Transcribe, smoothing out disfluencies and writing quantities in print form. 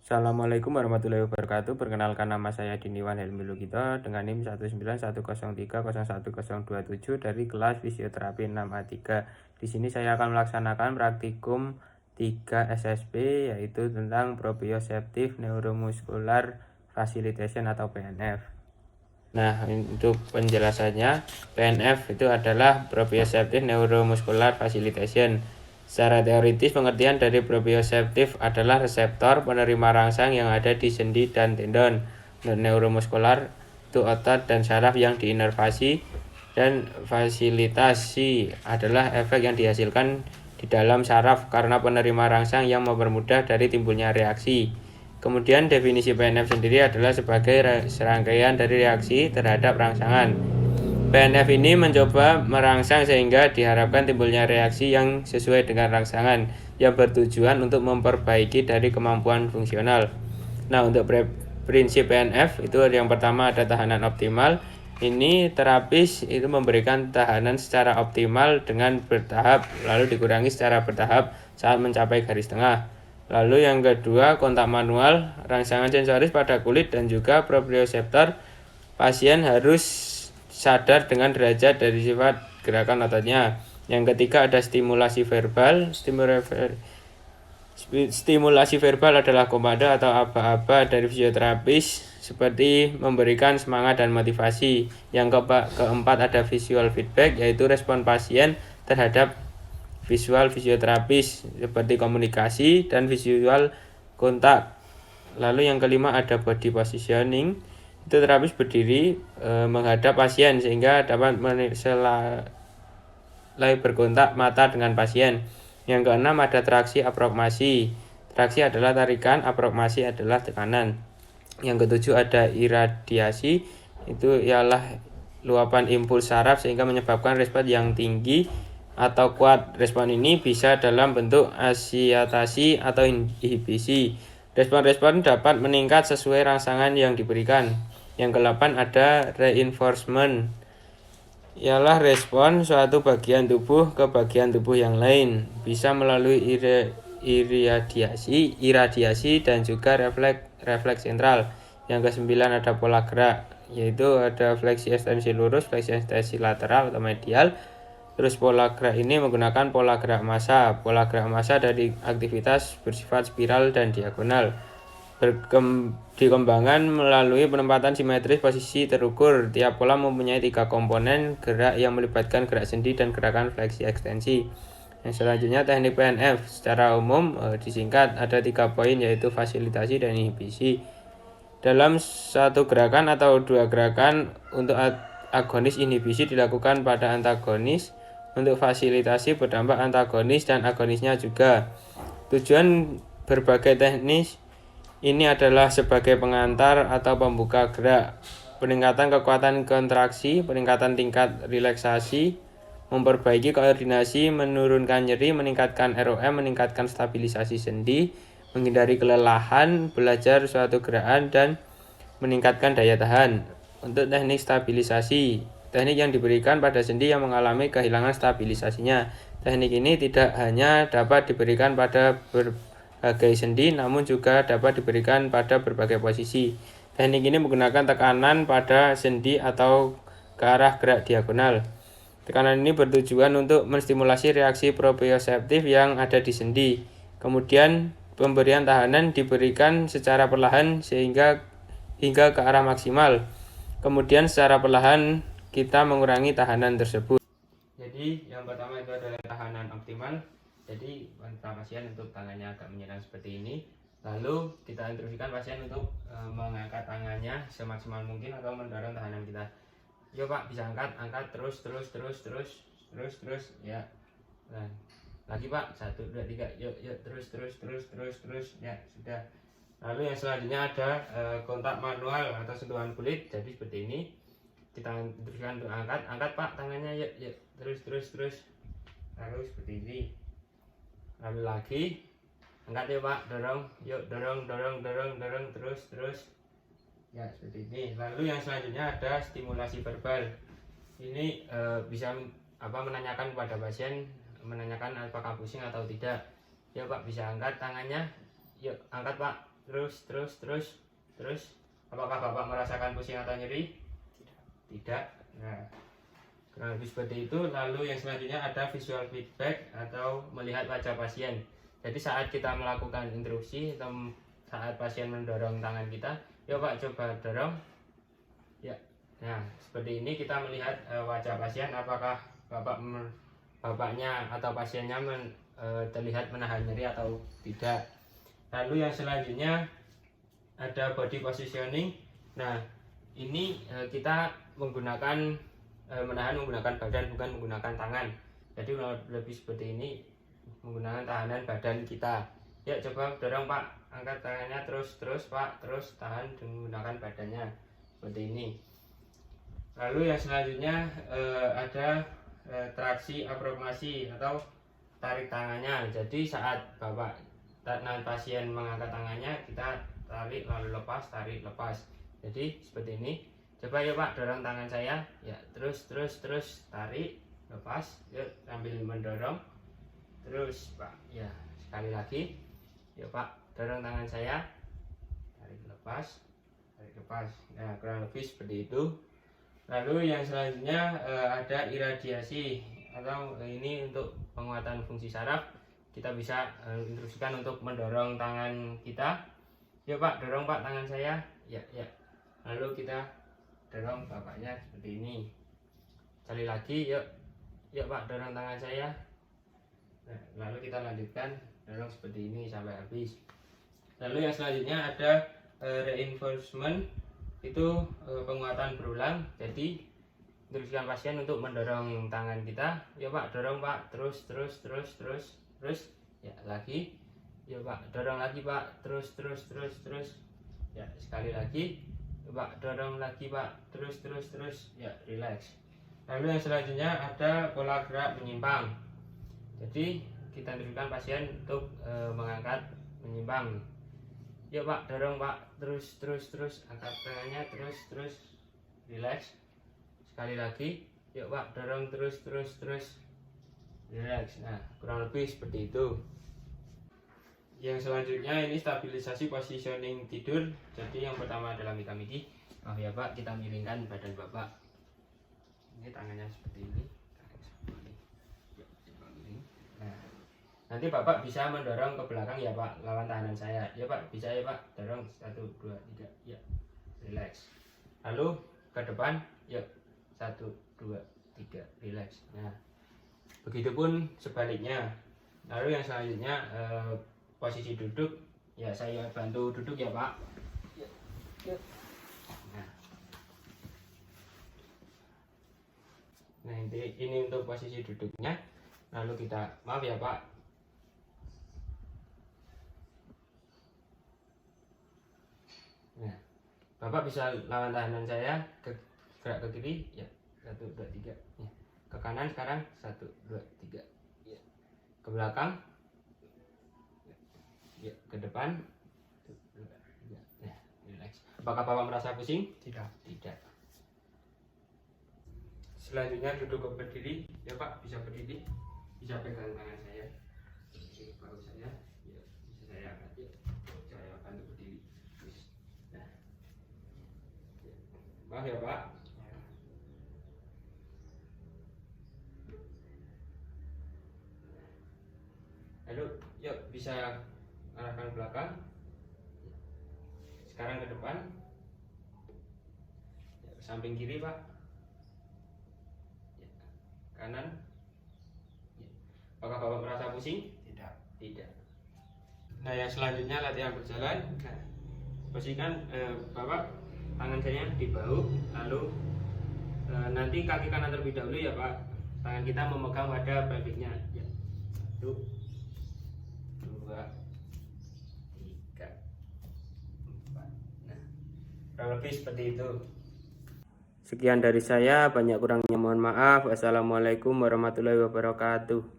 Assalamualaikum warahmatullahi wabarakatuh. Perkenalkan, nama saya Diniwan Helmi Lugito dengan NIM 19103011027 dari kelas fisioterapi 6A3. Di sini saya akan melaksanakan praktikum 3 SSP, yaitu tentang proprioceptive neuromuscular facilitation atau PNF. Nah, untuk penjelasannya, PNF itu adalah proprioceptive neuromuscular facilitation. Secara teoritis, pengertian dari proprioceptive adalah reseptor penerima rangsang yang ada di sendi dan tendon. Neuromuskular itu otot dan saraf yang diinervasi, dan fasilitasi adalah efek yang dihasilkan di dalam saraf karena penerima rangsang yang mempermudah dari timbulnya reaksi. Kemudian definisi PNF sendiri adalah sebagai serangkaian dari reaksi terhadap rangsangan. PNF ini mencoba merangsang sehingga diharapkan timbulnya reaksi yang sesuai dengan rangsangan yang bertujuan untuk memperbaiki dari kemampuan fungsional. Nah, untuk prinsip PNF itu yang pertama ada tahanan optimal. Ini terapis itu memberikan tahanan secara optimal dengan bertahap, lalu dikurangi secara bertahap saat mencapai garis tengah. Lalu yang kedua, kontak manual, rangsangan sensoris pada kulit dan juga proprioseptor. Pasien harus sadar dengan derajat dari sifat gerakan ototnya. Yang ketiga ada stimulasi verbal. Stimulasi verbal adalah komando atau aba-aba dari fisioterapis seperti memberikan semangat dan motivasi. Yang keempat ada visual feedback, yaitu respon pasien terhadap visual fisioterapis seperti komunikasi dan visual kontak. Lalu yang kelima ada body positioning. Itu terapis berdiri menghadap pasien sehingga dapat mulai berkontak mata dengan pasien. Yang keenam ada traksi aprokmasi. Traksi adalah tarikan, aprokmasi adalah tekanan. Yang ketujuh ada iradiasi. Itu ialah luapan impuls saraf sehingga menyebabkan respon yang tinggi atau kuat. Respon ini bisa dalam bentuk asiatasi atau inhibisi. Respon-respon dapat meningkat sesuai rangsangan yang diberikan. Yang ke-8 ada reinforcement. Ialah respon suatu bagian tubuh ke bagian tubuh yang lain. Bisa melalui iradiasi dan juga refleks sentral. Yang ke-9 ada pola gerak, yaitu ada fleksi ekstensi lurus, fleksi ekstensi lateral atau medial. Terus pola gerak ini menggunakan pola gerak massa. Pola gerak massa dari aktivitas bersifat spiral dan diagonal. Dikembangkan melalui penempatan simetris posisi terukur. Tiap pola mempunyai 3 komponen gerak yang melibatkan gerak sendi dan gerakan fleksi ekstensi. Yang selanjutnya teknik PNF secara umum disingkat ada 3 poin, yaitu fasilitasi dan inhibisi. Dalam satu gerakan atau 2 gerakan, untuk agonis inhibisi dilakukan pada antagonis. Untuk fasilitasi berdampak antagonis dan agonisnya juga. Tujuan berbagai teknis ini adalah sebagai pengantar atau pembuka gerak, peningkatan kekuatan kontraksi, peningkatan tingkat relaksasi, memperbaiki koordinasi, menurunkan nyeri, meningkatkan ROM, meningkatkan stabilisasi sendi, menghindari kelelahan, belajar suatu gerakan, dan meningkatkan daya tahan. Untuk teknik stabilisasi, teknik yang diberikan pada sendi yang mengalami kehilangan stabilisasinya. Teknik ini tidak hanya dapat diberikan pada berbagai sendi, namun juga dapat diberikan pada berbagai posisi. Teknik ini menggunakan tekanan pada sendi atau ke arah gerak diagonal. Tekanan ini bertujuan untuk menstimulasi reaksi proprioseptif yang ada di sendi. Kemudian pemberian tahanan diberikan secara perlahan hingga ke arah maksimal. Kemudian secara perlahan kita mengurangi tahanan tersebut. Jadi yang pertama itu adalah tahanan optimal. Jadi pasien untuk tangannya agak menyerang seperti ini. Lalu kita instruksikan pasien untuk mengangkat tangannya semaksimal mungkin atau mendorong tahanan kita. Yuk Pak, bisa angkat terus ya. Nah, lagi Pak, 1 2 3, yuk terus ya, sudah. Lalu yang selanjutnya ada kontak manual atau sentuhan kulit. Jadi seperti ini, kita instruksikan untuk angkat Pak tangannya, yuk terus. Lalu seperti ini. Lalu lagi, angkat yuk Pak, dorong terus ya, seperti ini. Lalu yang selanjutnya ada stimulasi verbal. Ini bisa menanyakan kepada pasien, menanyakan apakah pusing atau tidak. Ya Pak, bisa angkat tangannya, yuk angkat Pak, terus. Apakah Bapak merasakan pusing atau nyeri? Tidak. Nah, kurang lebih seperti itu. Lalu yang selanjutnya ada visual feedback atau melihat wajah pasien. Jadi saat kita melakukan interupsi atau saat pasien mendorong tangan kita, ya Pak coba dorong. Ya. Nah, seperti ini kita melihat wajah pasien, apakah bapaknya atau pasiennya terlihat menahan nyeri atau tidak. Lalu yang selanjutnya ada body positioning. Nah, ini kita menggunakan menahan menggunakan badan, bukan menggunakan tangan. Jadi lebih seperti ini, menggunakan tahanan badan kita. Ya, coba dorong Pak, angkat tangannya terus Pak, terus tahan dengan menggunakan badannya seperti ini. Lalu yang selanjutnya ada traksi apromasi atau tarik tangannya. Jadi saat pasien mengangkat tangannya, kita tarik lalu lepas, tarik lepas. Jadi seperti ini. Coba ya Pak, dorong tangan saya. Ya, terus tarik, lepas. Yuk, sambil mendorong. Terus Pak. Ya, sekali lagi. Ya Pak, dorong tangan saya. Tarik lepas, tarik lepas. Nah, kurang lebih seperti itu. Lalu yang selanjutnya ada iradiasi atau ini untuk penguatan fungsi saraf. Kita bisa instruksikan untuk mendorong tangan kita. Ya Pak, dorong Pak tangan saya. Ya. Lalu kita dorong bapaknya seperti ini. Sekali lagi, yuk Pak, dorong tangan saya. Nah, lalu kita lanjutkan dorong seperti ini sampai habis. Lalu yang selanjutnya ada reinforcement, itu penguatan berulang. Jadi instruksikan pasien untuk mendorong tangan kita. Ya Pak, dorong Pak, terus. Ya, lagi. Ya Pak, dorong lagi Pak, terus. Ya, sekali lagi. Ya, Pak, dorong lagi Pak, terus. Ya, relax. Lalu yang selanjutnya ada pola gerak menyimpang. Jadi kita instruksikan pasien untuk mengangkat menyimpang. Ya Pak, dorong Pak, terus, angkat tangannya, terus, relax. Sekali lagi, yuk Pak, dorong terus, relax. Nah, kurang lebih seperti itu. Yang selanjutnya ini stabilisasi positioning tidur. Jadi yang pertama adalah mikamidi. Oh ya Pak, kita miringkan badan Bapak. Ini tangannya seperti ini. Nanti Bapak bisa mendorong ke belakang ya Pak, lawan tahanan saya. Ya Pak, bisa ya Pak, dorong 1, 2, 3, ya, relax. Lalu ke depan, yuk 1, 2, 3, relax. Nah, begitupun sebaliknya. Lalu yang selanjutnya posisi duduk, ya saya bantu duduk ya Pak. Yuk. Nah, ini untuk posisi duduknya. Lalu kita, maaf ya Pak. Nah, Bapak bisa lawan tahanan saya, gerak ke kiri, ya 1, 2, 3, ya. Ke kanan sekarang 1, 2, 3, ya. Ke belakang, ya. Ke depan, 1, 2, 3, ya. Relax. Apakah Bapak merasa pusing? Tidak. Selanjutnya duduk ke berdiri, ya Pak, bisa berdiri, bisa pegang tangan saya, bahu saya, ya, bisa saya angkat, ya. Saya bantu berdiri. Maaf ya Pak. Lalu yuk bisa arahkan belakang. Sekarang ke depan. Ya, ke samping kiri Pak. Ya, kanan. Ya. Apakah Bapak merasa pusing? Tidak. Nah, yang selanjutnya latihan berjalan. Nah, posisikan Bapak tangan saya di bahu, lalu nanti kaki kanan terlebih dahulu ya Pak. Tangan kita memegang pada pelviknya. Ya. 1, 2, 3, 4. Nah, kurang lebih seperti itu. Sekian dari saya, banyak kurangnya mohon maaf. Wassalamualaikum warahmatullahi wabarakatuh.